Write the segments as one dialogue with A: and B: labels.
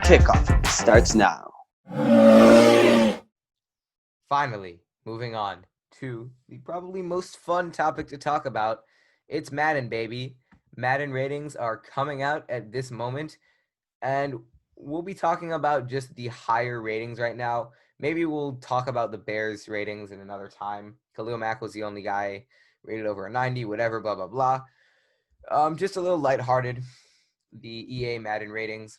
A: Kickoff starts now.
B: Finally, moving on to the probably most fun topic to talk about. It's Madden, baby. Madden ratings are coming out at this moment, and we'll be talking about just the higher ratings right now. Maybe we'll talk about the Bears ratings in another time. Khalil Mack was the only guy rated over a 90, whatever, blah, blah, blah. Just a little lighthearted, the EA Madden ratings.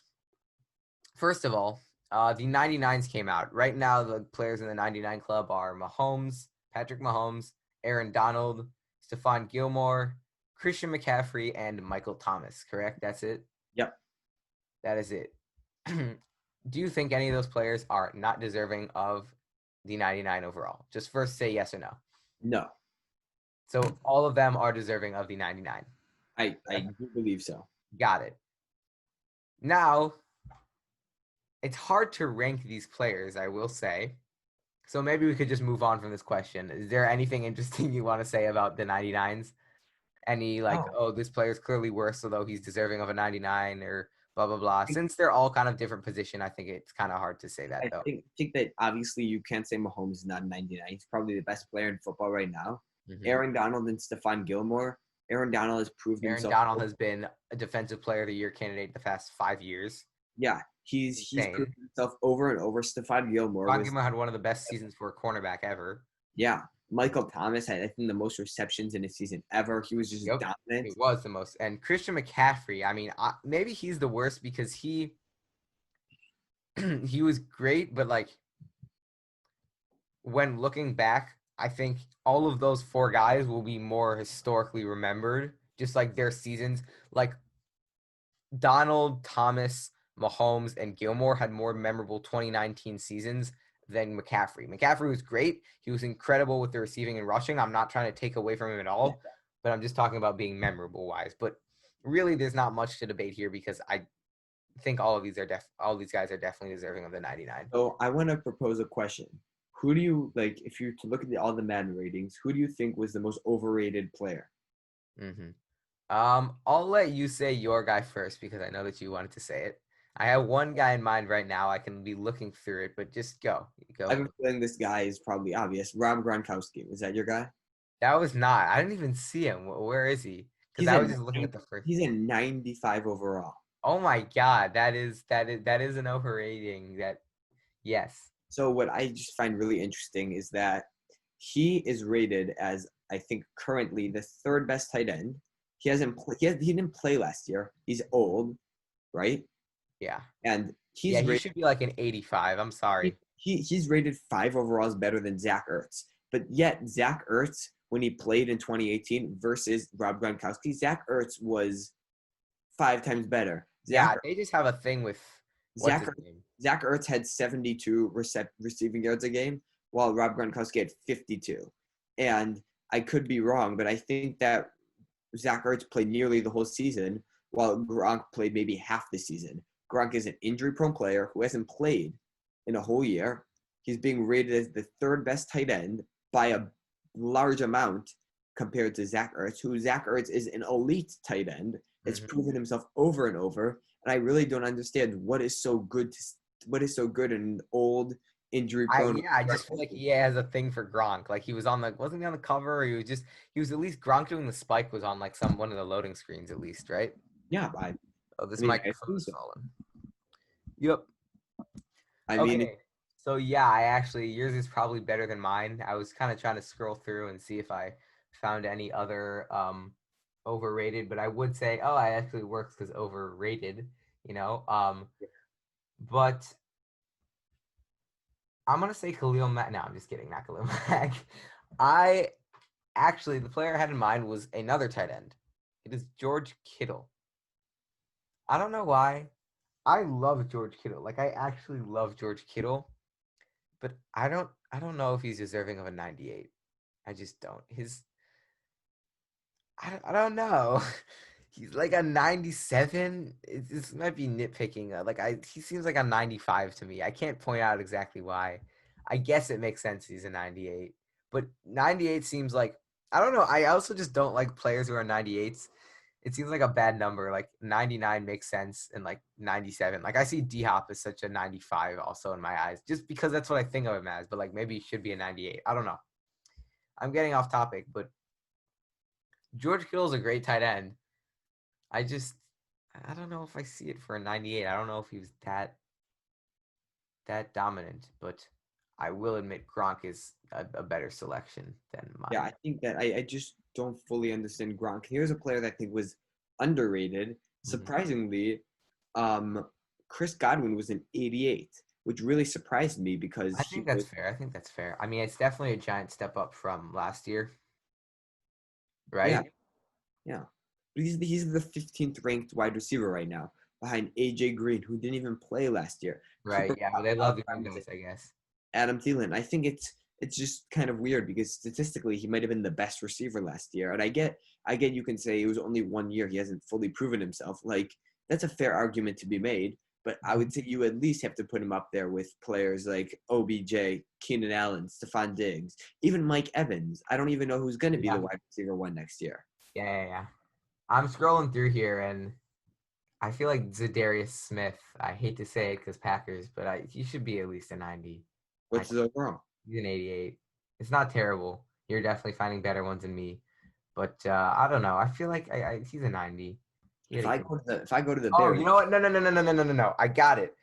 B: First of all, the 99s came out. Right now, the players in the 99 club are Mahomes, Patrick Mahomes, Aaron Donald, Stephon Gilmore, Christian McCaffrey, and Michael Thomas, correct? That's it?
A: Yep.
B: That is it. Do you think any of those players are not deserving of the 99 overall? Just first say yes or no.
A: No,
B: So all of them are deserving of the 99.
A: I do believe so.
B: Got it. Now, it's hard to rank these players, I will say. So maybe we could just move on from this question. Is there anything interesting you want to say about the 99s? Any this player's clearly worse, although he's deserving of a 99 or blah, blah, blah. Since they're all kind of different position, I think it's kind of hard to say that, though.
A: I think that obviously you can't say Mahomes is not a 99. He's probably the best player in football right now.
B: Mhm.
A: Aaron Donald and Stephon Gilmore. Aaron Donald has proved himself.
B: Aaron Donald has been a defensive player of the year candidate the past 5 years.
A: Yeah, he's
B: Insane.
A: proved himself over and over. Stephon Gilmore.
B: Gilmore had one of the best seasons for a cornerback ever.
A: Yeah. Michael Thomas had, I think, the most receptions in a season ever. He was just dominant.
B: It was the most. And Christian McCaffrey, I mean, maybe he's the worst because he was great, but like when looking back, I think all of those four guys will be more historically remembered, just like their seasons. Like Donald, Thomas, Mahomes, and Gilmore had more memorable 2019 seasons than McCaffrey. McCaffrey was great. He was incredible with the receiving and rushing. I'm not trying to take away from him at all, but I'm just talking about being memorable wise. But really, there's not much to debate here because I think all these guys are definitely deserving of the 99.
A: So I want to propose a question. Who do you like? If you to look at all the Madden ratings, who do you think was the most overrated player?
B: I'll let you say your guy first because I know that you wanted to say it. I have one guy in mind right now. I can be looking through it, but just go.
A: I have a feeling this guy is probably obvious. Rob Gronkowski. Was that your guy?
B: That was not. I didn't even see him. Where is he? Because I was just looking at the first.
A: He's a 95 overall.
B: Oh my God, that is an overrating. Yes.
A: So what I just find really interesting is that he is rated as, I think, currently the third best tight end. He didn't play last year. He's old, right?
B: Yeah.
A: And
B: he should be like an 85. I'm sorry.
A: He's rated 5 overalls better than Zach Ertz. But yet Zach Ertz, when he played in 2018 versus Rob Gronkowski, Zach Ertz was 5 times better.
B: They just have a thing with
A: Zach Ertz had 72 receiving yards a game, while Rob Gronkowski had 52. And I could be wrong, but I think that Zach Ertz played nearly the whole season, while Gronk played maybe half the season. Gronk is an injury-prone player who hasn't played in a whole year. He's being rated as the third best tight end by a large amount compared to Zach Ertz, who Zach Ertz is an elite tight end. It's proven himself over and over, and I really don't understand what is so good in an old injury-prone.
B: I just feel like he has a thing for Gronk. Like he was wasn't he on the cover? He was at least Gronk doing the spike was on like one of the loading screens at least, right?
A: Yeah,
B: this microphone is falling. Yep. So yours is probably better than mine. I was kind of trying to scroll through and see if I found any other overrated, but I would say, I actually works because overrated, but I'm gonna say Khalil Mack. No, I'm just kidding, not Khalil Mack. The player I had in mind was another tight end. It is George Kittle. I don't know why. I love George Kittle. Like I actually love George Kittle, but I don't know if he's deserving of a 98. I just don't. I don't know. He's like a 97. This might be nitpicking. He seems like a 95 to me. I can't point out exactly why. I guess it makes sense he's a 98, but 98 seems like, I don't know. I also just don't like players who are 98s it seems like a bad number. Like 99 makes sense, and like 97. Like I see D-Hop as such a 95 also in my eyes, just because that's what I think of him as. But like maybe he should be a 98. I don't know. I'm getting off topic, but George Kittle's a great tight end. I don't know if I see it for a 98. I don't know if he was that dominant, but I will admit Gronk is a better selection than mine.
A: Yeah, I think that I just don't fully understand Gronk. Here's a player that I think was underrated. Surprisingly, Chris Godwin was an 88, which really surprised me because
B: I think that's fair. I mean, it's definitely a giant step up from last year, right?
A: Yeah. But he's the 15th ranked wide receiver right now, behind AJ Green, who didn't even play last year.
B: Right. Yeah, but they love the young guys, I guess.
A: Adam Thielen. I think it's just kind of weird because statistically he might have been the best receiver last year. And I get you can say it was only 1 year, he hasn't fully proven himself. Like, that's a fair argument to be made. But I would say you at least have to put him up there with players like OBJ, Keenan Allen, Stephon Diggs, even Mike Evans. I don't even know who's going to be the wide receiver 1 next year.
B: Yeah. I'm scrolling through here, and I feel like Zadarius Smith. I hate to say it because Packers, but he should be at least a 90.
A: What's his overall?
B: He's an 88. It's not terrible. You're definitely finding better ones than me, but I don't know. I feel like he's a 90.
A: If I go to the Bears.
B: Oh, you know what? No. I got it.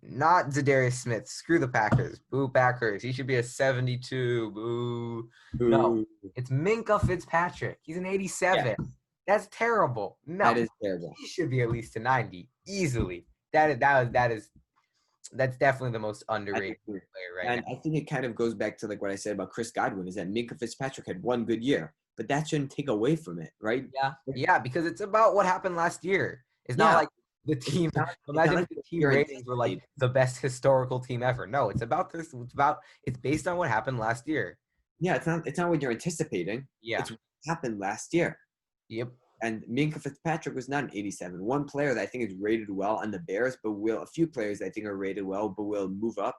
B: Not Zadarius Smith. Screw the Packers. Boo Packers. He should be a 72. Boo. No, it's Minkah Fitzpatrick. He's an 87. Yeah. That's terrible. No,
A: that is terrible.
B: He should be at least a 90 easily. That's definitely the most underrated player right now.
A: And I think it kind of goes back to like what I said about Chris Godwin, is that Minkah Fitzpatrick had 1 good year, but that shouldn't take away from it, right?
B: Yeah, because it's about what happened last year. It's not like the team. Imagine if the team ratings were like the best historical team ever. No, it's about this. It's based on what happened last year.
A: Yeah, it's not what you're anticipating.
B: Yeah,
A: it's what happened last year.
B: Yep.
A: And Minkah Fitzpatrick was not an 87. One player that I think is rated well on the Bears, but a few players I think are rated well, but will move up.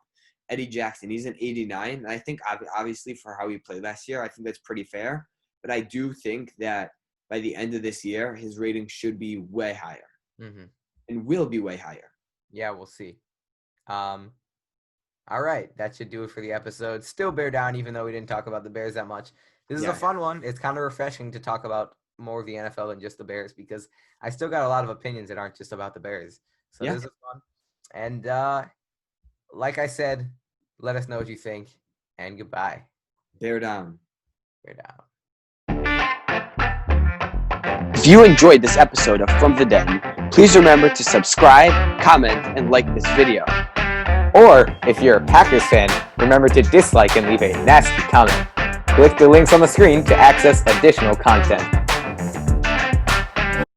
A: Eddie Jackson, he's an 89. And I think obviously for how he played last year, I think that's pretty fair. But I do think that by the end of this year, his rating should be way higher. And will be way higher.
B: Yeah, we'll see. All right, that should do it for the episode. Still bear down, even though we didn't talk about the Bears that much. This is a fun one. It's kind of refreshing to talk about more of the NFL than just the Bears, because I still got a lot of opinions that aren't just about the Bears. So this is fun. And like I said, let us know what you think, and goodbye.
A: Bear down.
B: Bear down.
C: If you enjoyed this episode of From the Den, please remember to subscribe, comment, and like this video. Or, if you're a Packers fan, remember to dislike and leave a nasty comment. Click the links on the screen to access additional content.